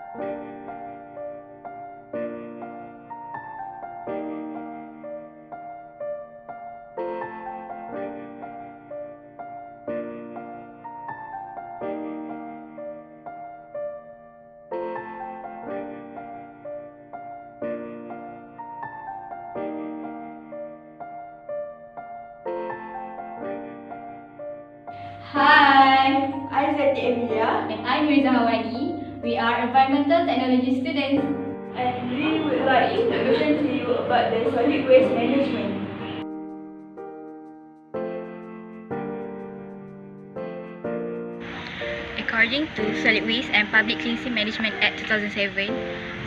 Hi, I'm Zati Emilia And I'm Riza Hawani. We are environmental technology students. and we would like to present to you about the solid waste management. According to Solid Waste and Public Cleansing Management Act 2007,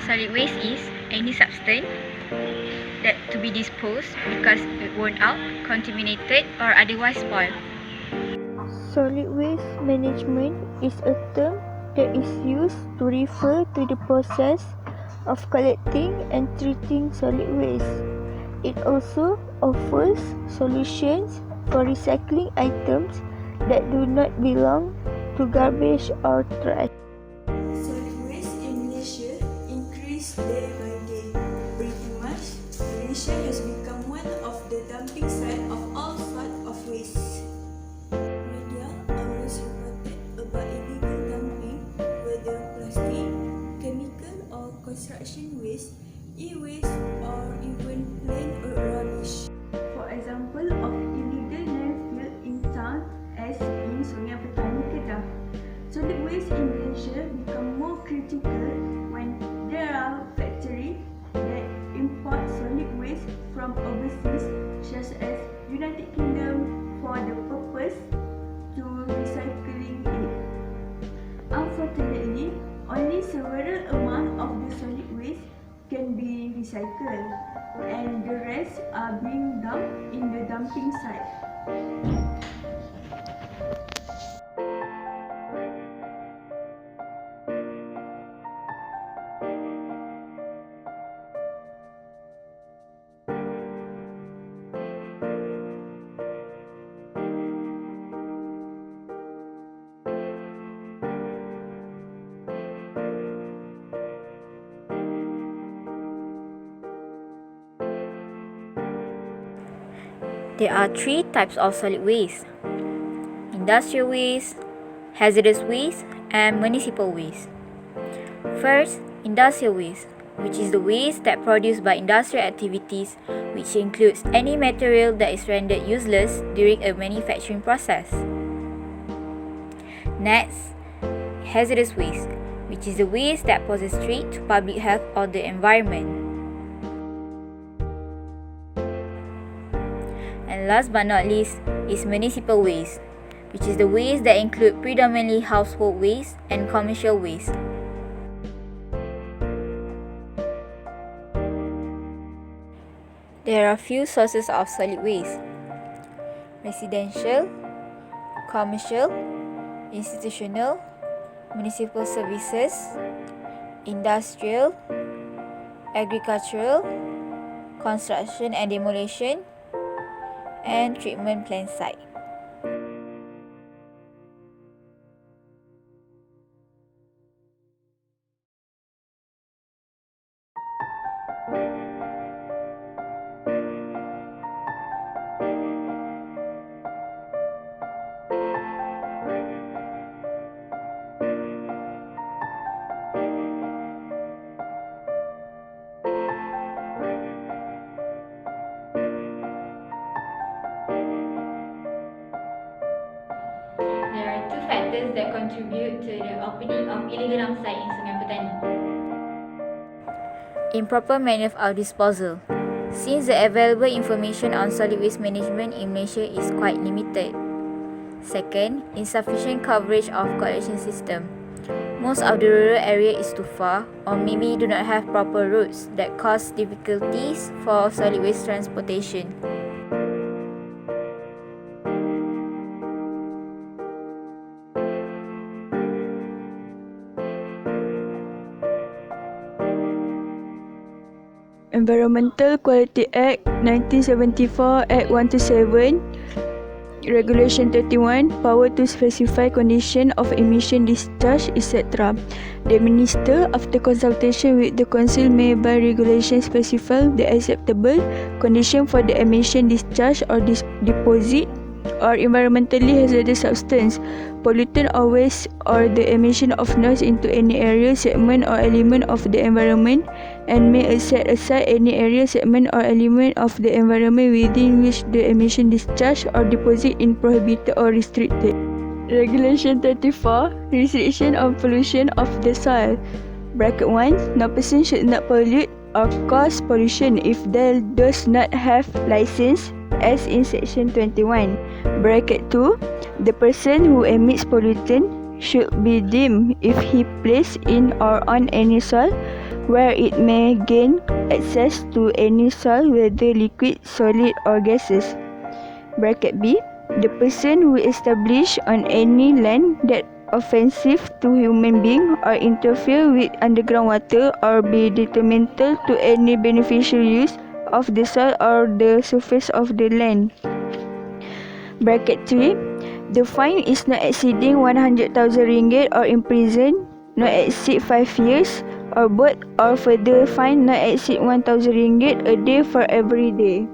solid waste is any substance that to be disposed because it worn out, contaminated, or otherwise spoiled. Solid waste management is a term that is used to refer to the process of collecting and treating solid waste. It also offers solutions for recycling items that do not belong to garbage or trash. Solid waste in Malaysia increased day by day. Pretty much, Malaysia has become one of the dumping site of all sorts of waste. Media always reported about illegal dumping, whether plastic, chemical or construction waste, e-waste or even plain rubbish. For example of illegal landfill in town as in Sungai Petani, Kedah. Solid waste in Malaysia become more critical when there are factories that import solid waste from overseas, such as United Kingdom, for the purpose to recycling it. Unfortunately, only several amount of the solid waste can be recycled, and the rest are being dumped in the dumping site. There are three types of solid waste: industrial waste, hazardous waste, and municipal waste. First, industrial waste, which is the waste that produced by industrial activities, which includes any material that is rendered useless during a manufacturing process. Next, hazardous waste, which is the waste that poses threat to public health or the environment. And last but not least is municipal waste, which is the waste that include predominantly household waste and commercial waste. There are few sources of solid waste: residential, commercial, institutional, municipal services, industrial, agricultural, construction and demolition, and treatment plant site. There are two factors that contribute to the opening of illegal dump site in Sungai Petani. Improper manner of disposal. Since the available information on solid waste management in Malaysia is quite limited. Second, insufficient coverage of collection system. Most of the rural area is too far, or maybe do not have proper routes that cause difficulties for solid waste transportation. Environmental Quality Act 1974 Act 127 Regulation 31, power to specify condition of emission discharge, etc. The Minister, after consultation with the Council, may by regulation specify the acceptable condition for the emission discharge or deposit or environmentally hazardous substance, pollutant or waste, or the emission of noise into any area, segment or element of the environment, and may set aside any area, segment or element of the environment within which the emission discharge or deposit is prohibited or restricted. Regulation 34, restriction on pollution of the soil. Bracket 1, no person should not pollute or cause pollution if they does not have license, as in section 21. Bracket 2, the person who emits pollutant should be deemed if he placed in or on any soil where it may gain access to any soil, whether liquid, solid or gases. Bracket B, the person who establish on any land that offensive to human being or interfere with underground water or be detrimental to any beneficial use of the soil or the surface of the land. Bracket 3, the fine is not exceeding 100,000 ringgit or imprisoned not exceed 5 years, or both, or further fine not exceed 1,000 ringgit a day for every day.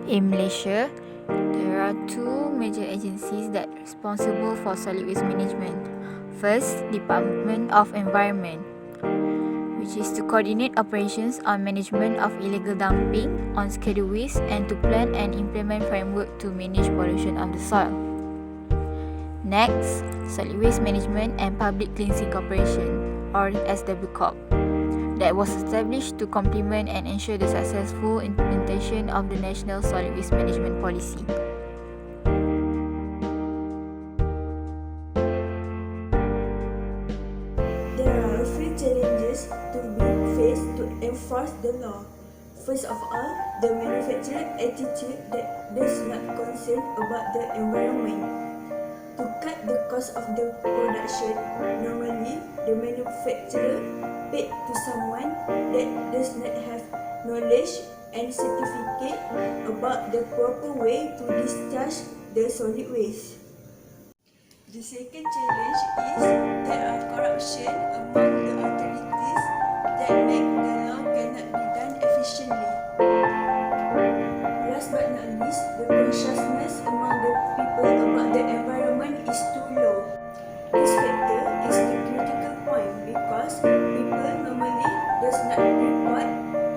In Malaysia, there are two major agencies that are responsible for solid waste management. First, Department of Environment, which is to coordinate operations on management of illegal dumping on scheduled waste and to plan and implement framework to manage pollution of the soil. Next, Solid Waste Management and Public Cleansing Corporation, or SWCOP, that was established to complement and ensure the successful implementation of the National Solid Waste Management Policy. There are a few challenges to be faced to enforce the law. First of all, the manufacturer attitude that does not concern about the environment. To cut the cost of the production, normally the manufacturer paid to someone that does not have knowledge and certificate about the proper way to discharge the solid waste. The second challenge is there are corruption among the authorities that make the law cannot be done efficiently. Last but not least, the consciousness among the people about the environment is too low. This factor is the critical point because people normally does not report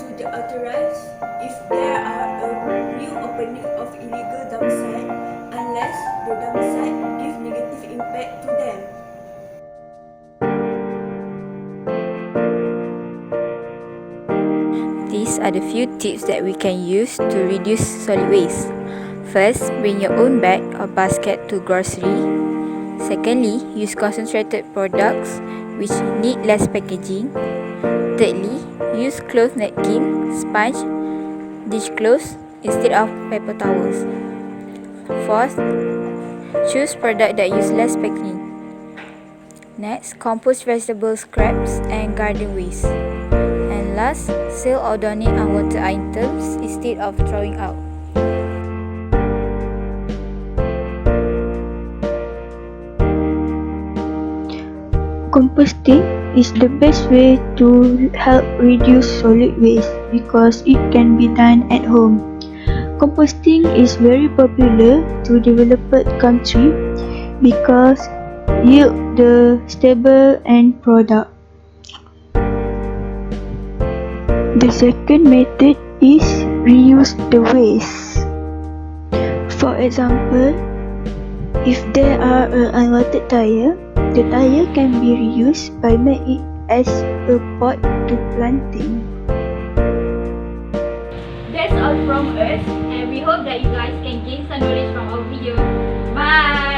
to the authorities if there are a new opening of illegal dump site unless the dump site give negative impact to them. These are the few tips that we can use to reduce solid waste. First, bring your own bag or basket to grocery. Secondly, use concentrated products which need less packaging. Thirdly, use cloth napkin, sponge, dishcloths instead of paper towels. Fourth, choose products that use less packaging. Next, compost vegetable scraps and garden waste. And last, sell or donate unwanted items instead of throwing out. Composting is the best way to help reduce solid waste because it can be done at home. Composting is very popular to developed country because yield the stable end product. The second method is reuse the waste. For example, if there are an unwanted tire, the tire can be reused by making it as a pot to planting. That's all from us, and we hope that you guys can gain some knowledge from our video. Bye!